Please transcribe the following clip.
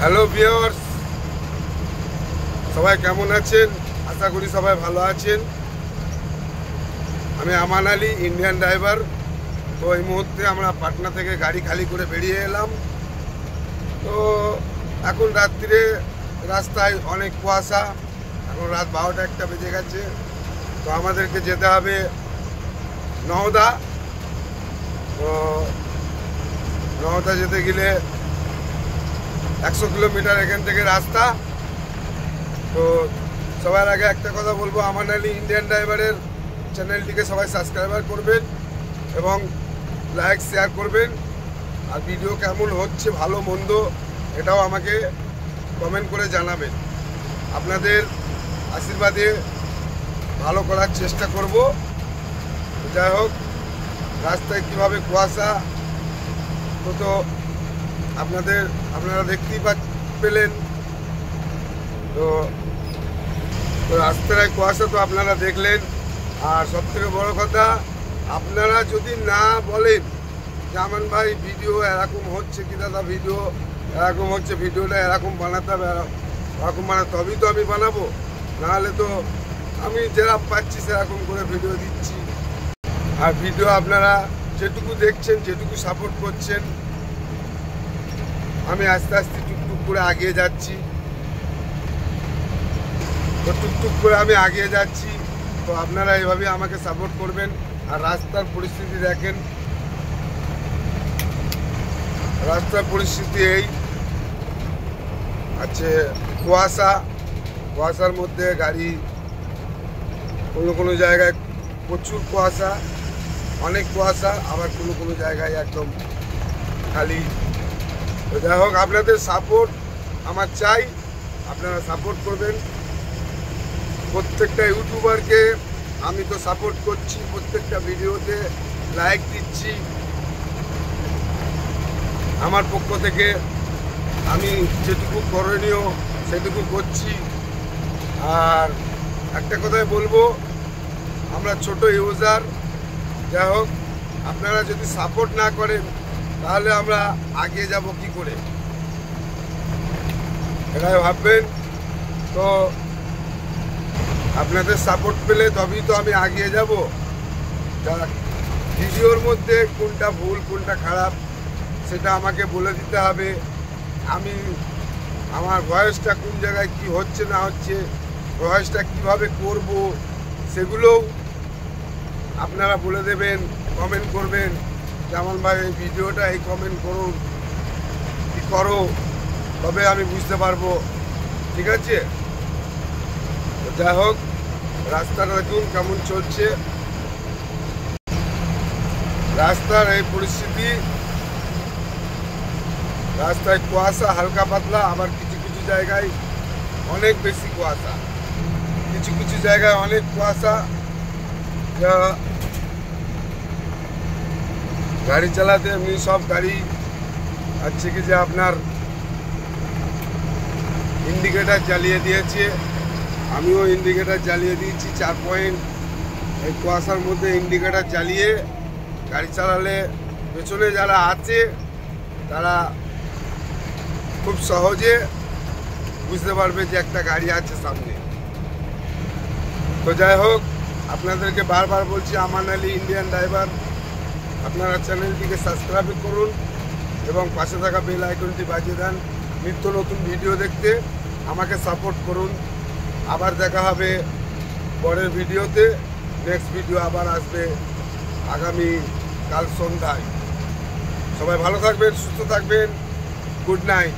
Hello viewers, সবাই কেমন আছেন? আশা করি সবাই ভালো আছেন। আমি আমান আলী, ইন্ডিয়ান ড্রাইভার। তো এই মুহূর্তে আমরা পাটনা থেকে গাড়ি খালি করে বেরিয়ে এলাম। তো এখন রাত্রিরে রাস্তায় অনেক কুয়াশা, এখন রাত 12টা বেজে গেছে। তো আমাদেরকে যেতে হবে নওদা। তো নওদা যেতে গেলে 100 কিলোমিটার এখান থেকে রাস্তা। তো সবার আগে একটা কথা বলবো, আমান আলী ইন্ডিয়ান ড্রাইভারের চ্যানেলটিকে সবাই সাবস্ক্রাইবার করবেন এবং লাইক শেয়ার করবেন। আর ভিডিও কেমন হচ্ছে, ভালো মন্দ, এটাও আমাকে কমেন্ট করে জানাবেন। আপনাদের আশীর্বাদে ভালো করার চেষ্টা করব। যাই হোক, রাস্তায় কীভাবে কুয়াশা, তো আপনারা দেখতেই পেলেন। তো রাস্তায় কুয়াশা তো আপনারা দেখলেন। আর সবথেকে বড় কথা, আপনারা যদি না বলেন যে আমান ভাই ভিডিও এরকম হচ্ছে কি দাদা, ভিডিও এরকম হচ্ছে, ভিডিওটা এরকম বানাতে হবে, এরকম বানাতে, তবেই তো আমি বানাবো। নাহলে তো আমি যেরকম পাচ্ছি সেরকম করে ভিডিও দিচ্ছি। আর ভিডিও আপনারা যেটুকু দেখছেন, যেটুকু সাপোর্ট করছেন, আমি আস্তে আস্তে টুকটুক করে আগিয়ে যাচ্ছি। তো টুকটুক করে আমি আগিয়ে যাচ্ছি। তো আপনারা এইভাবে আমাকে সাপোর্ট করবেন। আর রাস্তার পরিস্থিতি দেখেন, রাস্তার পরিস্থিতি এই আছে, কুয়াশার মধ্যে গাড়ি, কোনো জায়গায় প্রচুর কুয়াশা, অনেক কুয়াশা, আবার কোনো জায়গায় একদম খালি। তো যাই হোক, আপনাদের সাপোর্ট আমার চাই, আপনারা সাপোর্ট করবেন। প্রত্যেকটা ইউটিউবারকে আমি তো সাপোর্ট করছি, প্রত্যেকটা ভিডিওতে লাইক দিচ্ছি। আমার পক্ষ থেকে আমি যেটুকু করণীয় সেটুকু করছি। আর একটা কথাই বলবো, আমরা ছোট ইউজার। যাই হোক, আপনারা যদি সাপোর্ট না করেন তাহলে আমরা এগিয়ে যাব কি করে, এটাই ভাববেন। তো আপনাদের সাপোর্ট পেলে তবেই তো আমি এগিয়ে যাব। ভিডিওর মধ্যে কোনটা ভুল কোনটা খারাপ সেটা আমাকে বলে দিতে হবে। আমি আমার ভয়েসটা কোন জায়গায় কি হচ্ছে না হচ্ছে, ভয়েসটা কিভাবে করব, সেগুলোও আপনারা বলে দেবেন, কমেন্ট করবেন। যেমন ভাই এই ভিডিওটা এই কমেন্ট করুন, কি করো, তবে আমি বুঝতে পারবো। ঠিক আছে? যাই হোক, রাস্তাটা দেখুন কেমন চলছে। রাস্তার এই পরিস্থিতি, রাস্তায় কুয়াশা হালকা পাতলা, আবার কিছু জায়গায় অনেক বেশি কুয়াশা, কিছু জায়গায় অনেক কুয়াশা। যা গাড়ি চালাতে এমনি সব গাড়ি আছে কি যে আপনার ইন্ডিকেটার জ্বালিয়ে দিয়েছে, আমিও ইন্ডিকেটার জ্বালিয়ে দিয়েছি 4 পয়েন্ট। এই কুয়াশার মধ্যে ইন্ডিকেটার জ্বালিয়ে গাড়ি চালালে পেছনে যারা আছে তারা খুব সহজে বুঝতে পারবে যে একটা গাড়ি আছে সামনে। তো যাই হোক, আপনাদেরকে বারবার বলছি, আমান আলী ইন্ডিয়ান ড্রাইভার, আপনারা চ্যানেলটিকে সাবস্ক্রাইব করুন এবং পাশে থাকা বেল আইকনটি বাজিয়ে দেন নিত্য নতুন ভিডিও দেখতে। আমাকে সাপোর্ট করুন। আবার দেখা হবে পরের ভিডিওতে। নেক্সট ভিডিও আবার আসবে আগামী কাল সন্ধ্যায়। সবাই ভালো থাকবেন, সুস্থ থাকবেন। Good night.